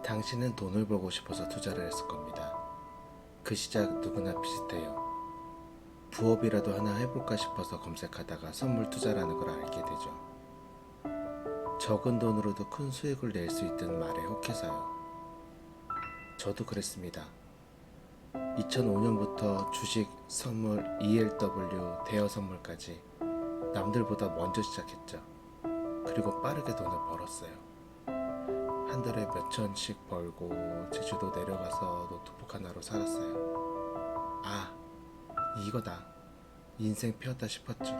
당신은 돈을 벌고 싶어서 투자를 했을 겁니다. 그 시작 누구나 비슷해요. 부업이라도 하나 해볼까 싶어서 검색하다가 선물 투자라는 걸 알게 되죠. 적은 돈으로도 큰 수익을 낼 수 있다는 말에 혹해서요. 저도 그랬습니다. 2005년부터 주식, 선물, ELW, 대여 선물까지 남들보다 먼저 시작했죠. 그리고 빠르게 돈을 벌었어요. 한 달에 몇 천씩 벌고 제주도 내려가서 노트북 하나로 살았어요. 아, 이거다. 인생 피었다 싶었죠.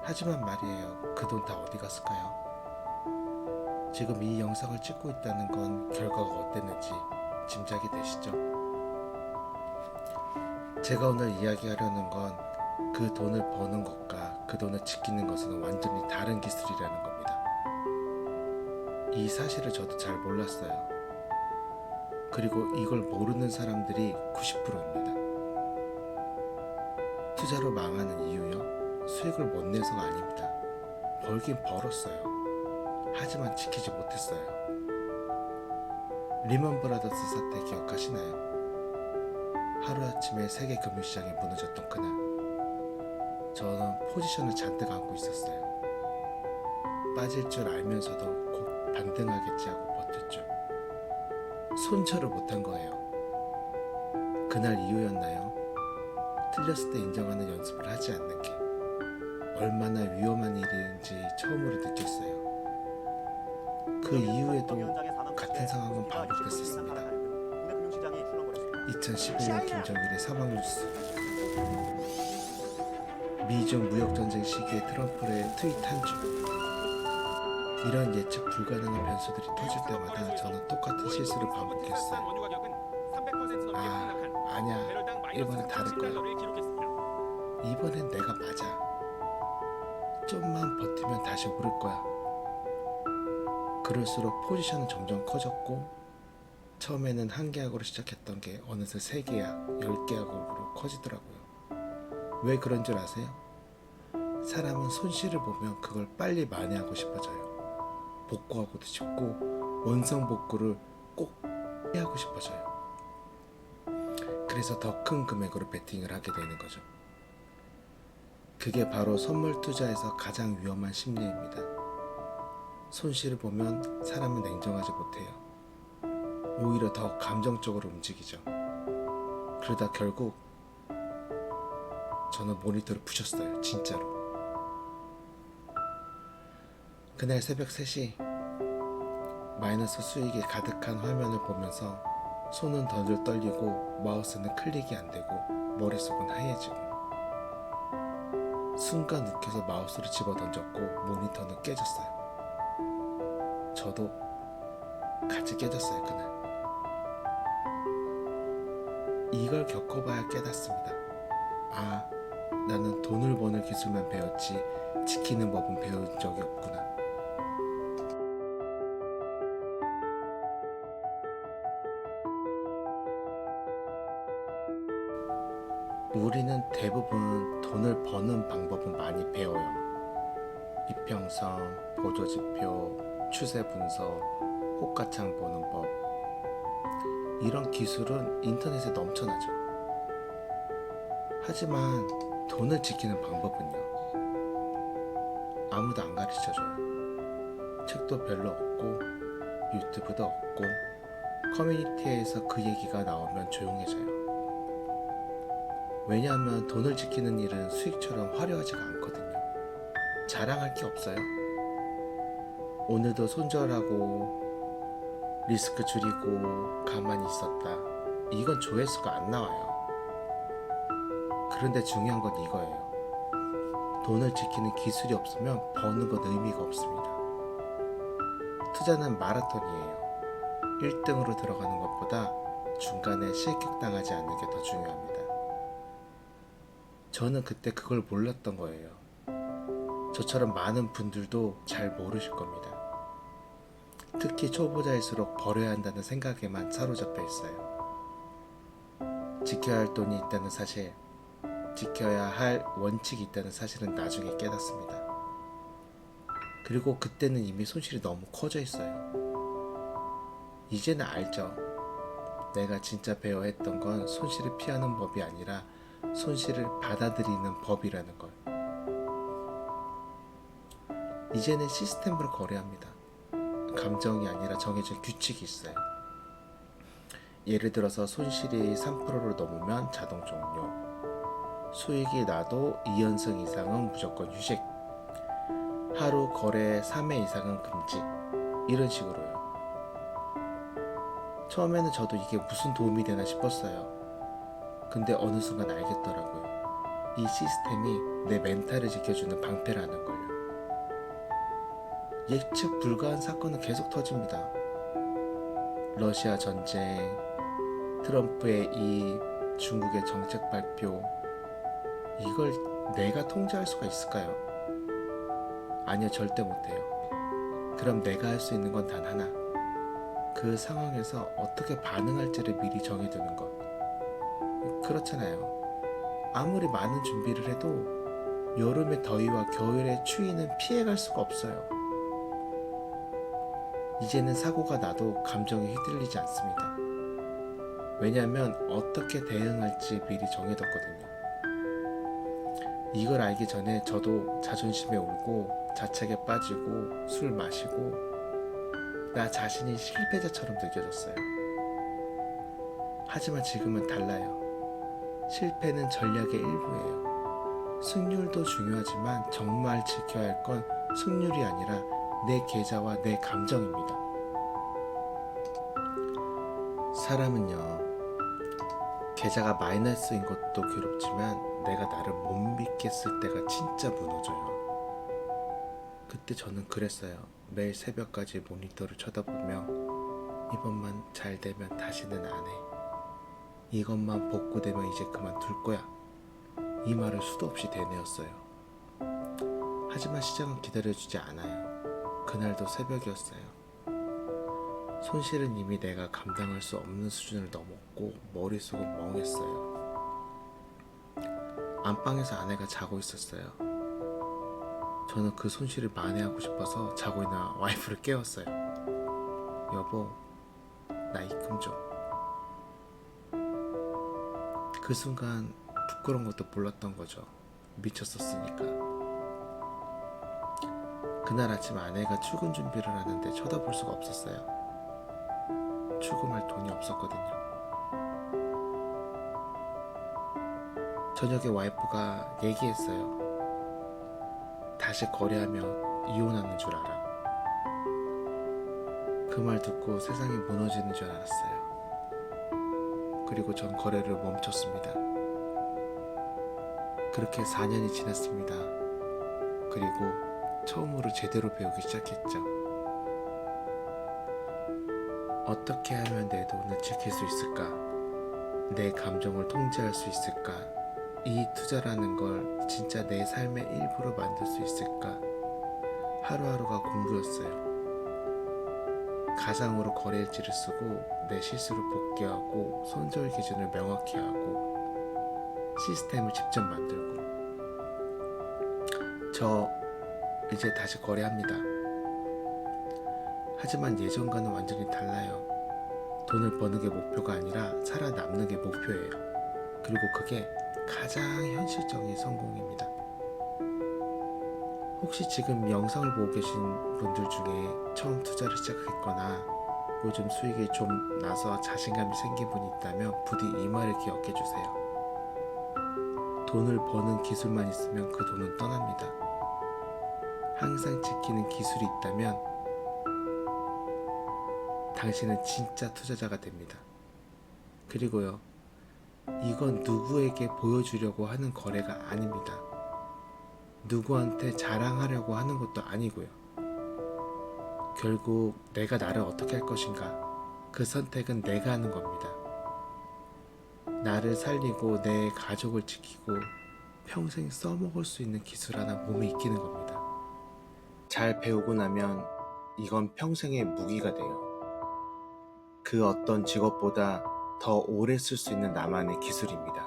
하지만 말이에요. 그 돈 다 어디 갔을까요? 지금 이 영상을 찍고 있다는 건 결과가 어땠는지 짐작이 되시죠? 제가 오늘 이야기하려는 건 그 돈을 버는 것과 그 돈을 지키는 것은 완전히 다른 기술이라는 겁니다. 이 사실을 저도 잘 몰랐어요. 그리고 이걸 모르는 사람들이 90%입니다. 투자로 망하는 이유요? 수익을 못 내서가 아닙니다. 벌긴 벌었어요. 하지만 지키지 못했어요. 리먼 브라더스 사태 기억하시나요? 하루아침에 세계 금융시장이 무너졌던 그날, 저는 포지션을 잔뜩 안고 있었어요. 빠질 줄 알면서도 곧 반등하겠지 하고 버텼죠. 손절을 못한 거예요. 그날 이후였나요? 틀렸을 때 인정하는 연습을 하지 않는 게 얼마나 위험한 일인지 처음으로 느꼈어요. 그 이후에도 같은 상황은 반복됐었습니다. 2011년 김정일의 사망 뉴스, 미중 무역전쟁 시기에 트럼프의 트윗 한 줄, 이런 예측 불가능한 변수들이 터질 때마다 저는 똑같은 실수를 반복했어요. 아니야, 이번엔 다를 거야. 이번엔 내가 맞아. 좀만 버티면 다시 오를 거야. 그럴수록 포지션은 점점 커졌고, 처음에는 한 계약으로 시작했던 게 어느새 3계약, 10계약으로 커지더라고요. 왜 그런 줄 아세요? 사람은 손실을 보면 그걸 빨리 만회하고 싶어져요. 복구하고도 싶고 원상복구를 꼭 해야 하고 싶어져요. 그래서 더 큰 금액으로 베팅을 하게 되는 거죠. 그게 바로 선물 투자에서 가장 위험한 심리입니다. 손실을 보면 사람은 냉정하지 못해요. 오히려 더 감정적으로 움직이죠. 그러다 결국 저는 모니터를 부셨어요. 진짜로. 그날 새벽 3시 마이너스 수익이 가득한 화면을 보면서 손은 덜덜 떨리고 마우스는 클릭이 안 되고 머릿속은 하얘지고, 순간 욱해서 마우스를 집어 던졌고 모니터는 깨졌어요. 저도 같이 깨졌어요. 그날 이걸 겪어봐야 깨닫습니다. 아, 나는 돈을 버는 기술만 배웠지 지키는 법은 배운 적이 없구나. 우리는 대부분 돈을 버는 방법은 많이 배워요. 이평선, 보조지표, 추세 분석, 호가창 보는 법, 이런 기술은 인터넷에 넘쳐나죠. 하지만 돈을 지키는 방법은요? 아무도 안 가르쳐줘요. 책도 별로 없고 유튜브도 없고 커뮤니티에서 그 얘기가 나오면 조용해져요. 왜냐하면 돈을 지키는 일은 수익처럼 화려하지가 않거든요. 자랑할 게 없어요. 오늘도 손절하고 리스크 줄이고 가만히 있었다, 이건 조회수가 안 나와요. 그런데 중요한 건 이거예요. 돈을 지키는 기술이 없으면 버는 건 의미가 없습니다. 투자는 마라톤이에요. 1등으로 들어가는 것보다 중간에 실격당하지 않는 게 더 중요합니다. 저는 그때 그걸 몰랐던 거예요. 저처럼 많은 분들도 잘 모르실 겁니다. 특히 초보자일수록 버려야 한다는 생각에만 사로잡혀 있어요. 지켜야 할 돈이 있다는 사실, 지켜야 할 원칙이 있다는 사실은 나중에 깨닫습니다. 그리고 그때는 이미 손실이 너무 커져 있어요. 이제는 알죠. 내가 진짜 배워야 했던 건 손실을 피하는 법이 아니라 손실을 받아들이는 법이라는 걸. 이제는 시스템으로 거래합니다. 감정이 아니라 정해진 규칙이 있어요. 예를 들어서 손실이 3%를 넘으면 자동 종료, 수익이 나도 2연승 이상은 무조건 휴식, 하루 거래 3회 이상은 금지, 이런 식으로요. 처음에는 저도 이게 무슨 도움이 되나 싶었어요. 근데 어느 순간 알겠더라고요. 이 시스템이 내 멘탈을 지켜주는 방패라는 걸요. 예측 불가한 사건은 계속 터집니다. 러시아 전쟁, 트럼프의 이 중국의 정책 발표, 이걸 내가 통제할 수가 있을까요? 아니요, 절대 못해요. 그럼 내가 할 수 있는 건 단 하나. 그 상황에서 어떻게 반응할지를 미리 정해두는 것. 그렇잖아요. 아무리 많은 준비를 해도 여름의 더위와 겨울의 추위는 피해갈 수가 없어요. 이제는 사고가 나도 감정에 휘둘리지 않습니다. 왜냐하면 어떻게 대응할지 미리 정해뒀거든요. 이걸 알기 전에 저도 자존심에 울고 자책에 빠지고 술 마시고 나 자신이 실패자처럼 느껴졌어요. 하지만 지금은 달라요. 실패는 전략의 일부예요. 승률도 중요하지만 정말 지켜야 할 건 승률이 아니라 내 계좌와 내 감정입니다. 사람은요, 계좌가 마이너스인 것도 괴롭지만 내가 나를 못 믿겠을 때가 진짜 무너져요. 그때 저는 그랬어요. 매일 새벽까지 모니터를 쳐다보며 이번만 잘 되면 다시는 안 해. 이것만 복구되면 이제 그만둘 거야. 이 말을 수도 없이 되뇌었어요. 하지만 시장은 기다려주지 않아요. 그날도 새벽이었어요. 손실은 이미 내가 감당할 수 없는 수준을 넘었고 머릿속은 멍했어요. 안방에서 아내가 자고 있었어요. 저는 그 손실을 만회하고 싶어서 자고 있는 와이프를 깨웠어요. 여보, 나 입금 좀. 그 순간 부끄러운 것도 몰랐던 거죠. 미쳤었으니까. 그날 아침 아내가 출근 준비를 하는데 쳐다볼 수가 없었어요. 출금할 돈이 없었거든요. 저녁에 와이프가 얘기했어요. 다시 거래하면 이혼하는 줄 알아. 그 말 듣고 세상이 무너지는 줄 알았어요. 그리고 전 거래를 멈췄습니다. 그렇게 4년이 지났습니다. 그리고 처음으로 제대로 배우기 시작했죠. 어떻게 하면 내 돈을 지킬 수 있을까? 내 감정을 통제할 수 있을까? 이 투자라는 걸 진짜 내 삶의 일부로 만들 수 있을까? 하루하루가 공부였어요. 가상으로 거래일지를 쓰고 내 실수를 복귀하고 손절 기준을 명확히 하고 시스템을 직접 만들고. 저 이제 다시 거래합니다. 하지만 예전과는 완전히 달라요. 돈을 버는 게 목표가 아니라 살아남는 게 목표예요. 그리고 그게 가장 현실적인 성공입니다. 혹시 지금 영상을 보고 계신 분들 중에 처음 투자를 시작했거나 요즘 수익이 좀 나서 자신감이 생긴 분이 있다면 부디 이 말을 기억해 주세요. 돈을 버는 기술만 있으면 그 돈은 떠납니다. 항상 지키는 기술이 있다면 당신은 진짜 투자자가 됩니다. 그리고요, 이건 누구에게 보여주려고 하는 거래가 아닙니다. 누구한테 자랑하려고 하는 것도 아니고요. 결국 내가 나를 어떻게 할 것인가, 그 선택은 내가 하는 겁니다. 나를 살리고 내 가족을 지키고 평생 써먹을 수 있는 기술 하나 몸에 익히는 겁니다. 잘 배우고 나면 이건 평생의 무기가 돼요. 그 어떤 직업보다 더 오래 쓸 수 있는 나만의 기술입니다.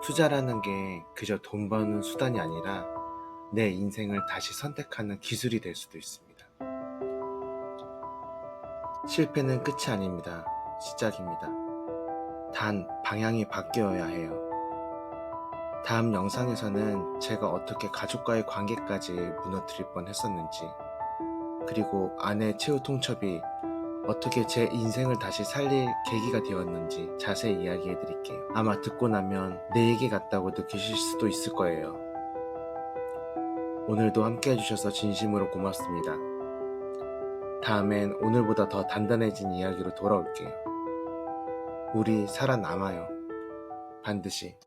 투자라는 게 그저 돈 버는 수단이 아니라 내 인생을 다시 선택하는 기술이 될 수도 있습니다. 실패는 끝이 아닙니다. 시작입니다. 단 방향이 바뀌어야 해요. 다음 영상에서는 제가 어떻게 가족과의 관계까지 무너뜨릴 뻔했었는지, 그리고 아내 최후 통첩이 어떻게 제 인생을 다시 살릴 계기가 되었는지 자세히 이야기해 드릴게요. 아마 듣고 나면 내 얘기 같다고 느끼실 수도 있을 거예요. 오늘도 함께 해주셔서 진심으로 고맙습니다. 다음엔 오늘보다 더 단단해진 이야기로 돌아올게요. 우리 살아남아요. 반드시.